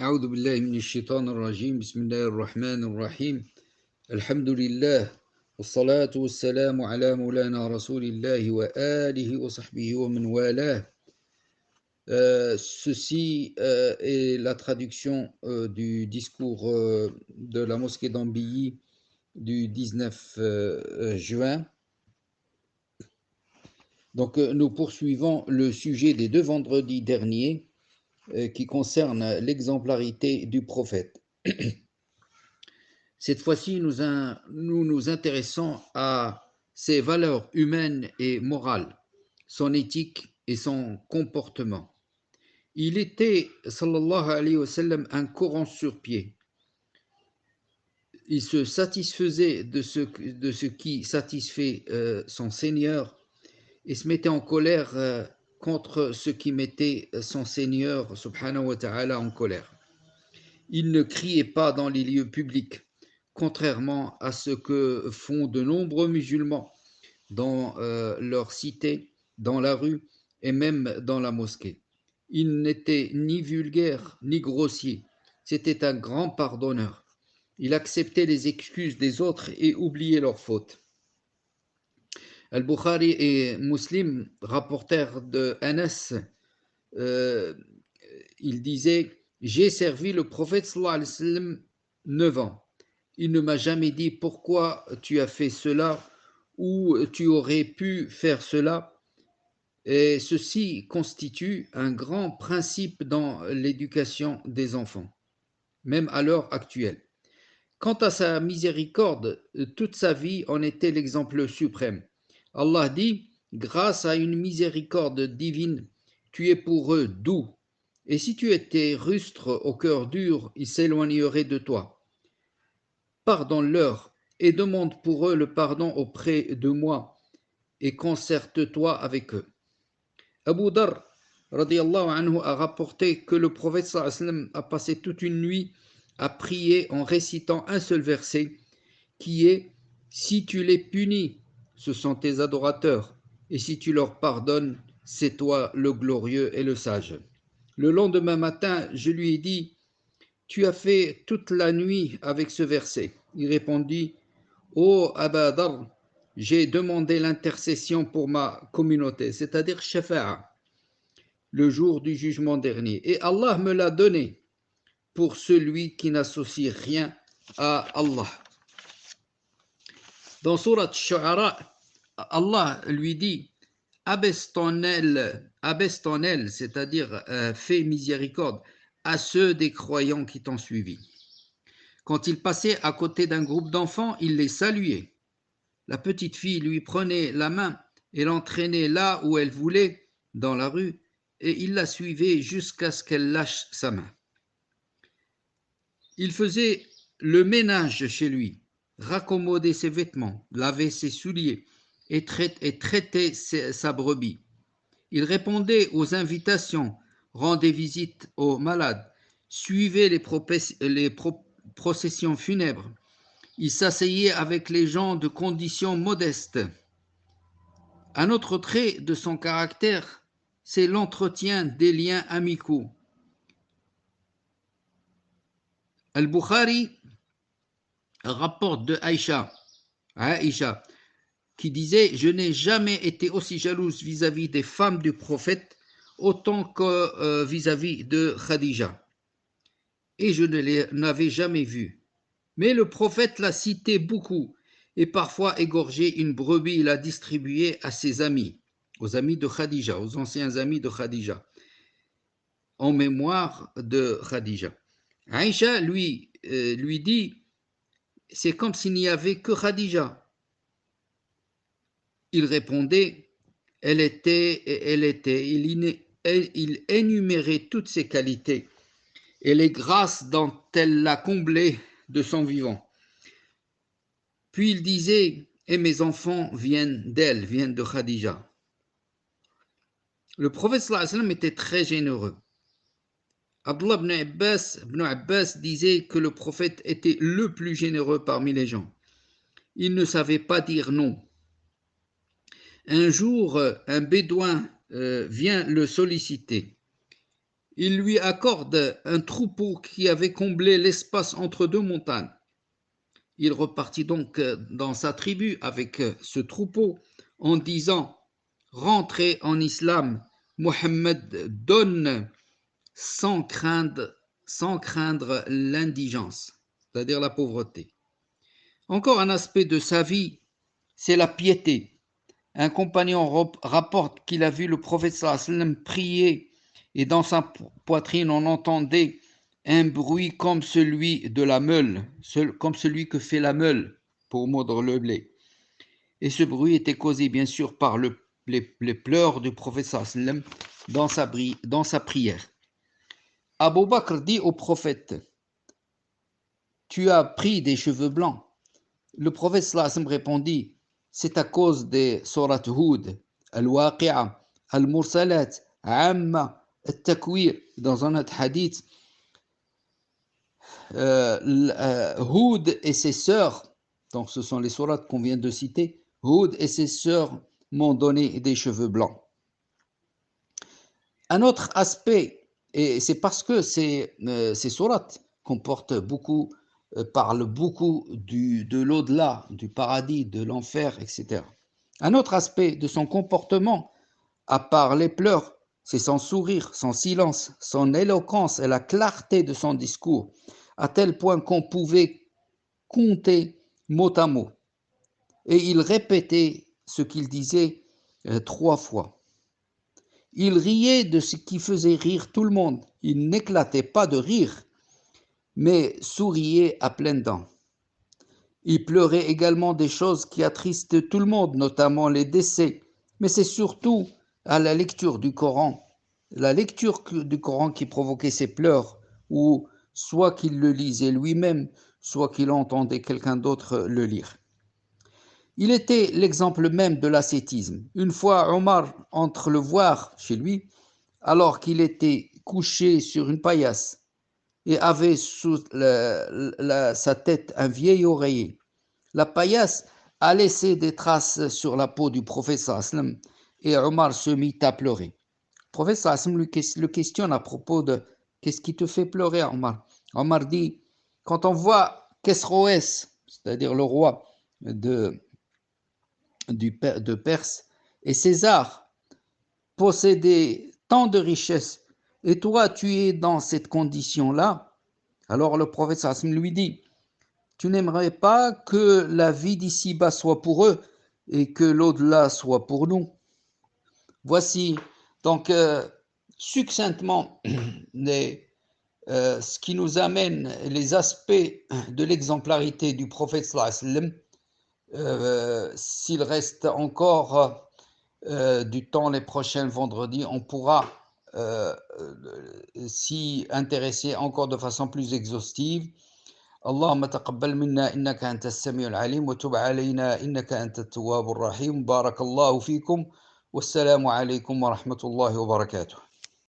أعوذ بالله من الشيطان الرجيم بسم الله الرحمن الرحيم الحمد لله والصلاة والسلام على مولانا رسول الله وآله وصحبه ومن والاه. Ceci est la traduction du discours de la mosquée d'Ambilly du 19 juin. Donc nous poursuivons le sujet des 2 vendredis derniers qui concerne l'exemplarité du prophète. Cette fois-ci, nous nous intéressons à ses valeurs humaines et morales, son éthique et son comportement. Il était, sallallahu alayhi wa sallam, un Coran sur pied. Il se satisfaisait de ce qui satisfait son Seigneur et se mettait en colère contre ce qui mettait son Seigneur, subhanahu wa ta'ala, en colère. Il ne criait pas dans les lieux publics, contrairement à ce que font de nombreux musulmans dans leur cité, dans la rue et même dans la mosquée. Il n'était ni vulgaire ni grossier, c'était un grand pardonneur. Il acceptait les excuses des autres et oubliait leurs fautes. Al-Bukhari et Muslim rapportèrent de Anas, il disait: j'ai servi le prophète sallallahu alayhi wa sallam 9 ans. Il ne m'a jamais dit pourquoi tu as fait cela ou tu aurais pu faire cela. Et ceci constitue un grand principe dans l'éducation des enfants, même à l'heure actuelle. Quant à sa miséricorde, toute sa vie en était l'exemple suprême. Allah dit: grâce à une miséricorde divine, tu es pour eux doux. Et si tu étais rustre au cœur dur, ils s'éloigneraient de toi. Pardonne-leur et demande pour eux le pardon auprès de moi et concerte-toi avec eux. Abu Dar radiyallahu anhu a rapporté que le prophète sallallahu alayhi wa sallam a passé toute une nuit à prier en récitant un seul verset qui est: si tu les punis, ce sont tes adorateurs, et si tu leur pardonnes, c'est toi le glorieux et le sage. Le lendemain matin, je lui ai dit: tu as fait toute la nuit avec ce verset. Il répondit: ô Aba Dar, j'ai demandé l'intercession pour ma communauté, c'est-à-dire shafa'a, le jour du jugement dernier, et Allah me l'a donné pour celui qui n'associe rien à Allah. Dans Surat Shu'ara, Allah lui dit: abaisse ton aile, c'est-à-dire fais miséricorde à ceux des croyants qui t'ont suivi. Quand il passait à côté d'un groupe d'enfants, il les saluait. La petite fille lui prenait la main et l'entraînait là où elle voulait, dans la rue, et il la suivait jusqu'à ce qu'elle lâche sa main. Il faisait le ménage chez lui, raccommodait ses vêtements, lavait ses souliers et traitait sa brebis. Il répondait aux invitations, rendait visite aux malades, suivait les processions funèbres. Il s'asseyait avec les gens de conditions modestes. Un autre trait de son caractère, c'est l'entretien des liens amicaux. Al-Bukhari rapporte de Aïcha, qui disait: je n'ai jamais été aussi jalouse vis-à-vis des femmes du prophète autant que vis-à-vis de Khadija, et je ne l'avais jamais vue. Mais le prophète la citait beaucoup et parfois égorgé une brebis, il la distribuait à ses amis, aux amis de Khadija, aux anciens amis de Khadija, en mémoire de Khadija. Aïcha lui dit: c'est comme s'il n'y avait que Khadija. Il répondait: elle était. Il énumérait toutes ses qualités et les grâces dont elle l'a comblé de son vivant. Puis il disait: et mes enfants viennent d'elle, viennent de Khadija. Le prophète sallallahu alayhi wa sallam était très généreux. Abdullah ibn Abbas disait que le prophète était le plus généreux parmi les gens. Il ne savait pas dire non. Un jour, un bédouin vient le solliciter. il lui accorde un troupeau qui avait comblé l'espace entre deux montagnes. Il repartit donc dans sa tribu avec ce troupeau en disant: rentrez en islam, Mohammed donne sans craindre l'indigence, c'est-à-dire la pauvreté. Encore un aspect de sa vie, c'est la piété. Un compagnon rapporte qu'il a vu le prophète sallam prier et dans sa poitrine on entendait un bruit comme celui de la meule, comme celui que fait la meule pour mordre le blé. Et ce bruit était causé bien sûr par les pleurs du prophète sallam dans sa prière. Abu Bakr dit au prophète: tu as pris des cheveux blancs. Le prophète sallam répondit: c'est à cause des sourates Hud, Al-Waqi'a, Al-Mursalat, Amma, Al-Takwir. Dans un autre hadith, Hud et ses sœurs, donc ce sont les sourates qu'on vient de citer, Hud et ses sœurs m'ont donné des cheveux blancs. Un autre aspect, et c'est parce que ces sourates comportent beaucoup, parlent beaucoup de l'au-delà, du paradis, de l'enfer, etc. Un autre aspect de son comportement, à part les pleurs, c'est son sourire, son silence, son éloquence et la clarté de son discours, à tel point qu'on pouvait compter mot à mot. Et il répétait ce qu'il disait 3 fois. Il riait de ce qui faisait rire tout le monde. Il n'éclatait pas de rire, mais souriait à pleines dents. Il pleurait également des choses qui attristent tout le monde, notamment les décès. Mais c'est surtout à la lecture du Coran qui provoquait ses pleurs, ou soit qu'il le lisait lui-même, soit qu'il entendait quelqu'un d'autre le lire. Il était l'exemple même de l'ascétisme. Une fois, Omar entre le voir chez lui, alors qu'il était couché sur une paillasse et avait sous sa tête un vieil oreiller. La paillasse a laissé des traces sur la peau du prophète sallam et Omar se mit à pleurer. Le prophète sallam le questionne à propos de: qu'est-ce qui te fait pleurer, Omar? Omar dit: quand on voit Kesroès, c'est-à-dire le roi de Perse, et César possédaient tant de richesses, et toi tu es dans cette condition-là, alors le prophète sallam lui dit: tu n'aimerais pas que la vie d'ici-bas soit pour eux et que l'au-delà soit pour nous? Voici donc succinctement ce qui nous amène les aspects de l'exemplarité du prophète sallam. S'il reste encore du temps les prochains vendredis, on pourra s'y intéresser encore de façon plus exhaustive. اللهم تقبل منا إنك أنت السميع العليم وتب علينا إنك أنت التواب الرحيم. بارك الله فيكم والسلام عليكم ورحمة الله وبركاته.